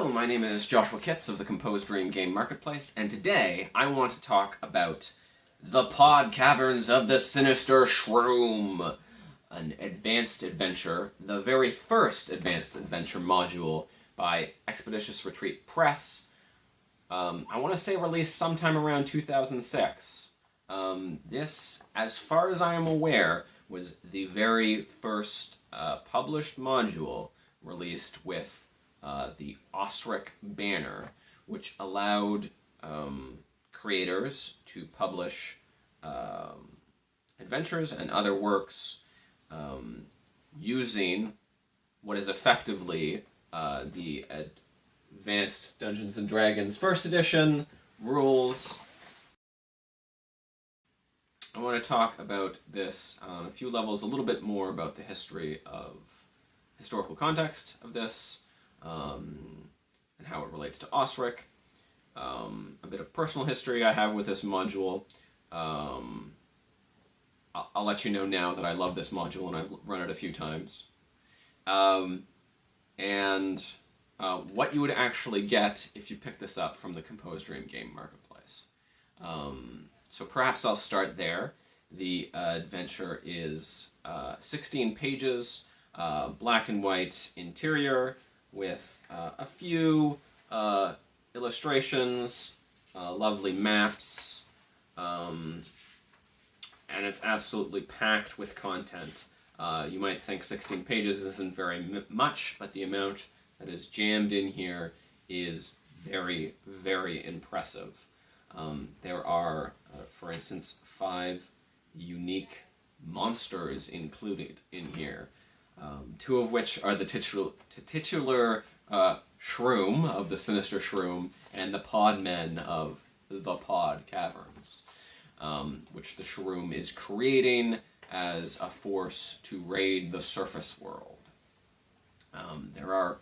Hello, my name is Joshua Kitts of the Composed Dream Game Marketplace, and today I want to talk about the Pod-Caverns of the Sinister Shroom, an advanced adventure, the very first advanced adventure module by Expeditious Retreat Press. I want to say released sometime around 2006. This, as far as I am aware, was the very first published module released with the OSRIC banner, which allowed creators to publish adventures and other works using what is effectively the Advanced Dungeons & Dragons First Edition rules. I want to talk about this on a few levels, a little bit more about the historical context of this, and how it relates to OSRIC, a bit of personal history I have with this module. I'll let you know now that I love this module and I've run it a few times. And what you would actually get if you pick this up from the Composed Dream Game Marketplace. So perhaps I'll start there. The adventure is 16 pages, black and white interior, with a few illustrations, lovely maps, and it's absolutely packed with content. You might think 16 pages isn't very much, but the amount that is jammed in here is very, very impressive. There are, for instance, 5 unique monsters included in here. 2 of which are the titular Shroom of the Sinister Shroom and the Podmen of the Pod-Caverns, which the Shroom is creating as a force to raid the surface world. There are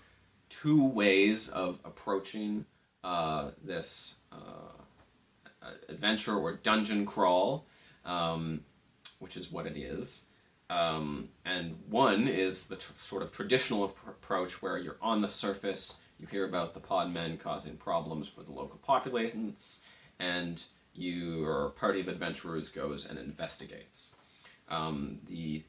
2 ways of approaching this adventure or dungeon crawl, which is what it is. And one is the sort of traditional approach where you're on the surface, you hear about the podmen causing problems for the local populations, and your party of adventurers goes and investigates. The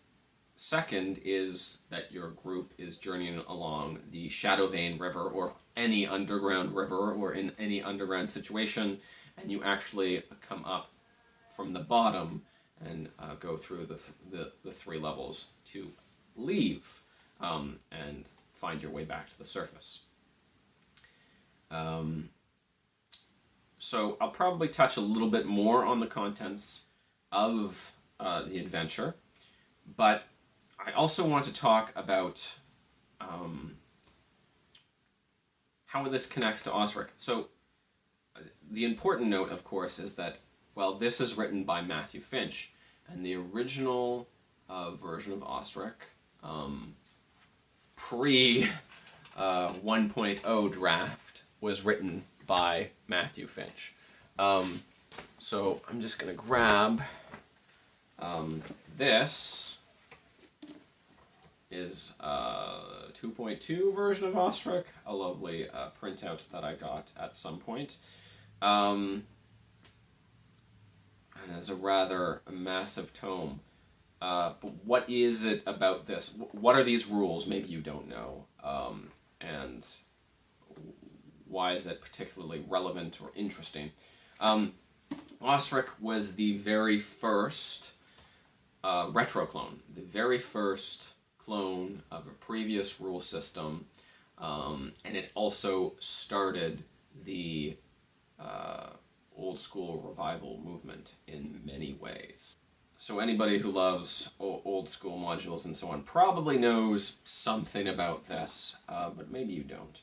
second is that your group is journeying along the Shadowvein River, or any underground river, or in any underground situation, and you actually come up from the bottom and go through the 3 levels to leave and find your way back to the surface. So I'll probably touch a little bit more on the contents of the adventure, but I also want to talk about how this connects to OSRIC. So the important note, of course, is that, well, this is written by Matthew Finch, and the original version of OSRIC, pre 1.0 draft, was written by Matthew Finch. So I'm just going to grab this is 2.2 version of OSRIC, a lovely printout that I got at some point. And it's a rather massive tome. But what is it about this? What are these rules? Maybe you don't know. And why is it particularly relevant or interesting? OSRIC was the very first retro clone, the very first clone of a previous rule system, and it also started the old school revival movement in many ways. So anybody who loves old school modules and so on probably knows something about this, but maybe you don't.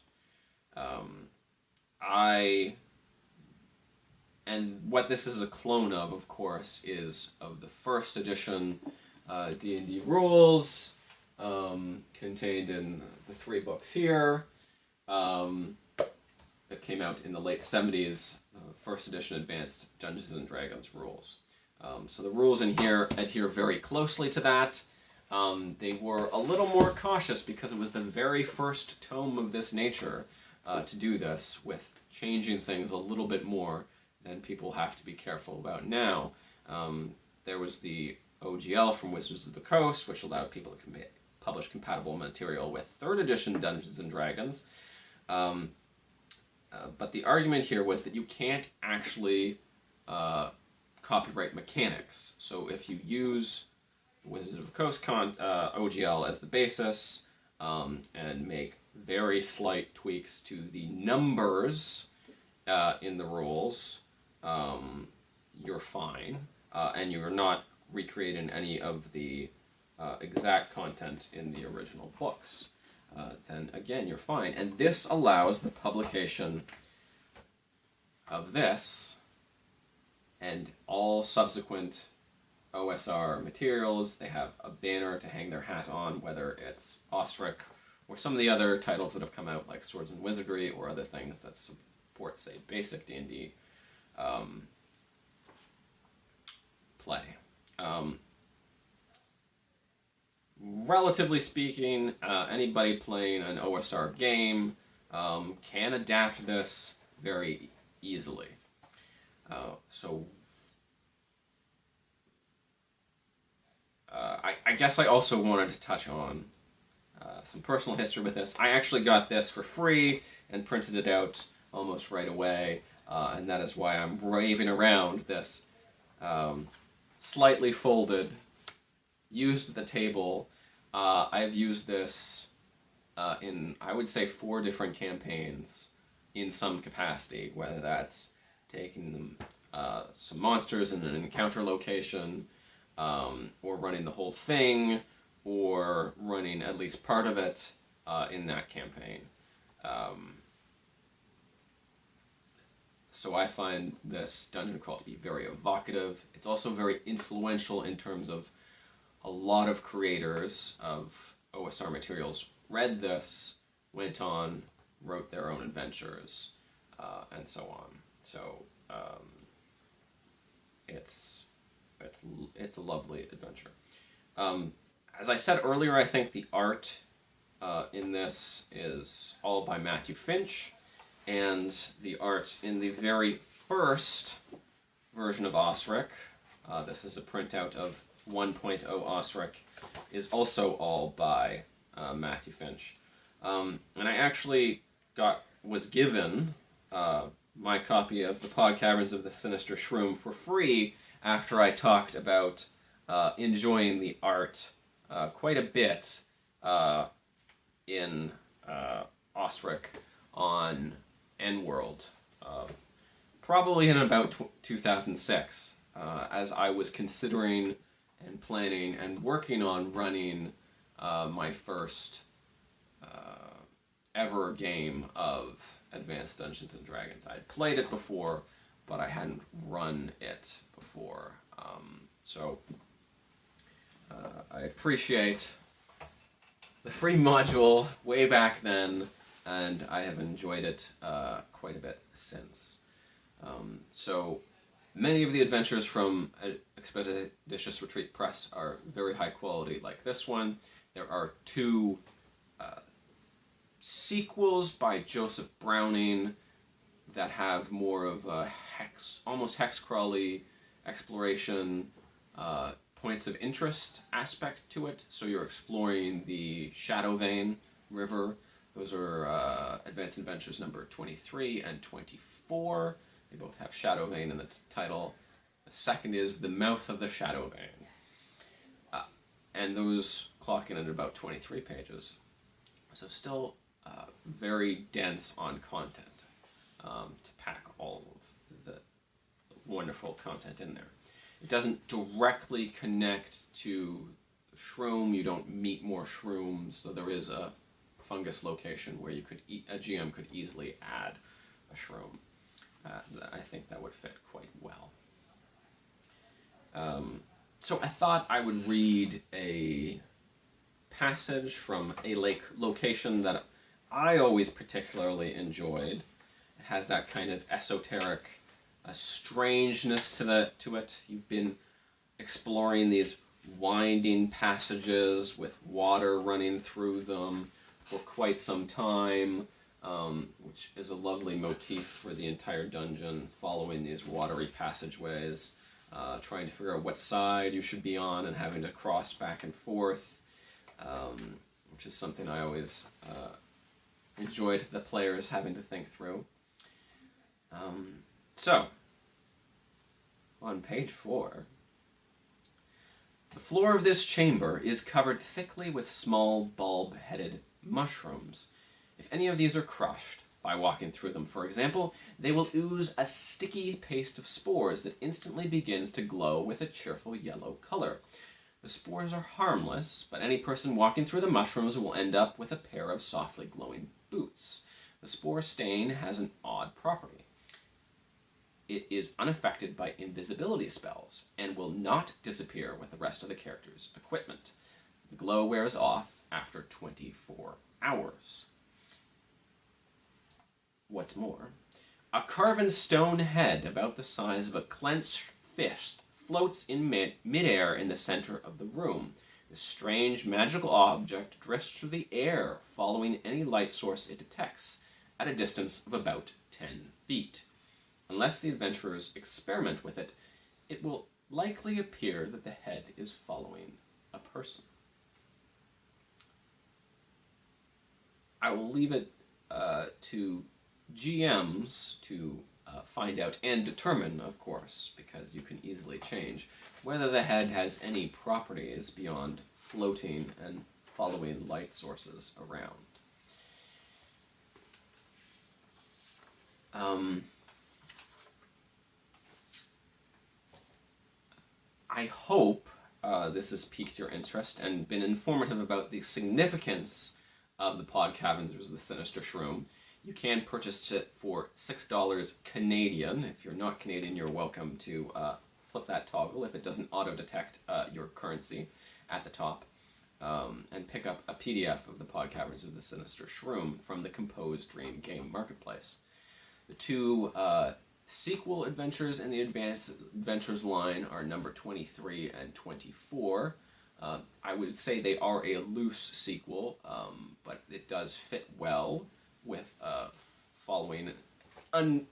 And what this is a clone of course, is of the first edition D&D rules, contained in the 3 books here, that came out in the late 70s, first edition Advanced Dungeons & Dragons rules. So the rules in here adhere very closely to that. They were a little more cautious because it was the very first tome of this nature to do this with changing things a little bit more than people have to be careful about now. There was the OGL from Wizards of the Coast, which allowed people to publish compatible material with 3rd edition Dungeons and Dragons. But the argument here was that you can't actually copyright mechanics. So if you use Wizards of the Coast OGL as the basis and make very slight tweaks to the numbers in the rules, you're fine. And you're not recreating any of the exact content in the original books. Then again, you're fine. And this allows the publication of this and all subsequent OSR materials. They have a banner to hang their hat on, whether it's OSRIC or some of the other titles that have come out, like Swords and Wizardry, or other things that support, say, basic D&D play. Relatively speaking, anybody playing an OSR game can adapt this very easily. I guess I also wanted to touch on some personal history with this. I actually got this for free and printed it out almost right away, and that is why I'm raving around this slightly folded, used at the table. I've used this in, I would say, 4 different campaigns in some capacity, whether that's taking some monsters in an encounter location, or running the whole thing, or running at least part of it in that campaign. So I find this dungeon crawl to be very evocative. It's also very influential in terms of a lot of creators of OSR materials read this, went on, wrote their own adventures, and so on. So it's a lovely adventure. As I said earlier, I think the art in this is all by Matthew Finch, and the art in the very first version of OSRIC, this is a printout of 1.0 OSRIC, is also all by Matthew Finch. And I actually was given my copy of the Pod-Caverns of the Sinister Shroom for free after I talked about enjoying the art quite a bit in OSRIC on EndWorld, probably in about 2006, as I was considering and planning and working on running my first ever game of Advanced Dungeons & Dragons. I'd played it before, but I hadn't run it before. So I appreciate the free module way back then, and I have enjoyed it quite a bit since. So many of the adventures from Expeditious Retreat Press are very high quality, like this one. There are 2 sequels by Joseph Browning that have more of a almost hex-crawly exploration, points of interest aspect to it. So you're exploring the Shadowvane River. Those are Advanced Adventures number 23 and 24. They both have Shadowvane in the title. The second is The Mouth of the Shadowvane. And those clock in at about 23 pages. So still very dense on content to pack all of the wonderful content in there. It doesn't directly connect to the shroom. You don't meet more shrooms, so there is a fungus location where you could a GM could easily add a shroom. I think that would fit quite well. So I thought I would read a passage from a lake location that I always particularly enjoyed. It has that kind of esoteric strangeness to it. You've been exploring these winding passages with water running through them for quite some time. which is a lovely motif for the entire dungeon, following these watery passageways, trying to figure out what side you should be on and having to cross back and forth, which is something I always enjoyed the players having to think through. So, on page 4, the floor of this chamber is covered thickly with small bulb-headed mushrooms. If any of these are crushed by walking through them, for example, they will ooze a sticky paste of spores that instantly begins to glow with a cheerful yellow color. The spores are harmless, but any person walking through the mushrooms will end up with a pair of softly glowing boots. The spore stain has an odd property. It is unaffected by invisibility spells and will not disappear with the rest of the character's equipment. The glow wears off after 24 hours. What's more, a carven stone head about the size of a clenched fist floats in midair in the center of the room. This strange magical object drifts through the air, following any light source it detects, at a distance of about 10 feet. Unless the adventurers experiment with it, it will likely appear that the head is following a person. I will leave it to GMs to find out and determine, of course, because you can easily change, whether the head has any properties beyond floating and following light sources around. I hope this has piqued your interest and been informative about the significance of the Pod-Caverns of the Sinister Shroom. You can purchase it for $6 Canadian. If you're not Canadian, you're welcome to flip that toggle if it doesn't auto-detect your currency at the top, and pick up a PDF of the Pod-Caverns of the Sinister Shroom from the Composed Dream Game Marketplace. The two sequel adventures in the Advanced Adventures line are number 23 and 24. I would say they are a loose sequel, but it does fit well with following,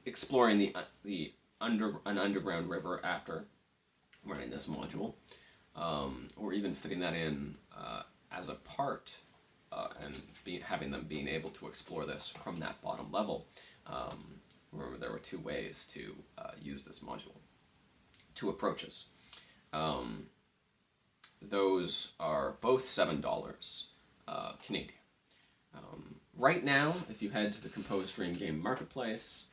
exploring an underground river after running this module, or even fitting that in as a part and having them being able to explore this from that bottom level. Remember, there were 2 ways to use this module, 2 approaches. Those are both $7 Canadian. Right now, if you head to the Composed Dream Game Marketplace,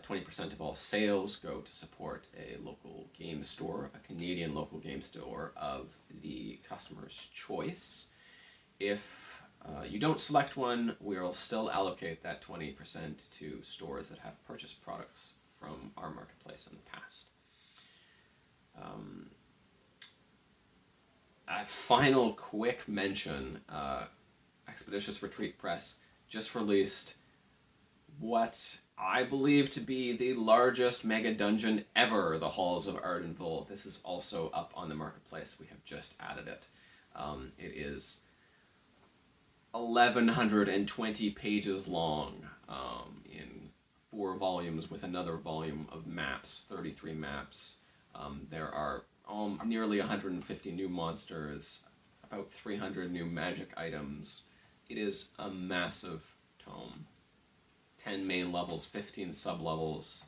20% of all sales go to support a local game store, a Canadian local game store of the customer's choice. If you don't select one, we'll still allocate that 20% to stores that have purchased products from our marketplace in the past. A final quick mention, Expeditious Retreat Press just released what I believe to be the largest mega dungeon ever, the Halls of Ardenville. This is also up on the marketplace. We have just added it. It is 1,120 pages long, in 4 volumes with another volume of maps, 33 maps. There are nearly 150 new monsters, about 300 new magic items. It is a massive tome. 10 main levels, 15 sub-levels.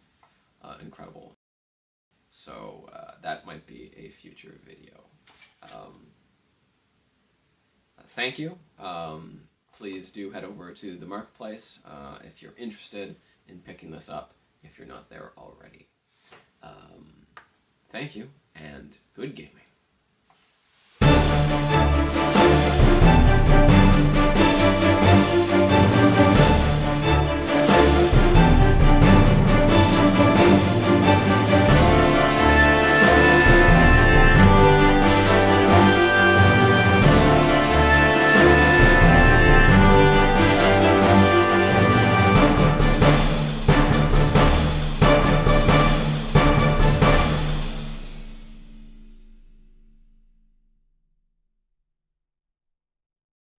Incredible. So that might be a future video. Thank you. Please do head over to the marketplace if you're interested in picking this up, if you're not there already. Thank you, and good gaming.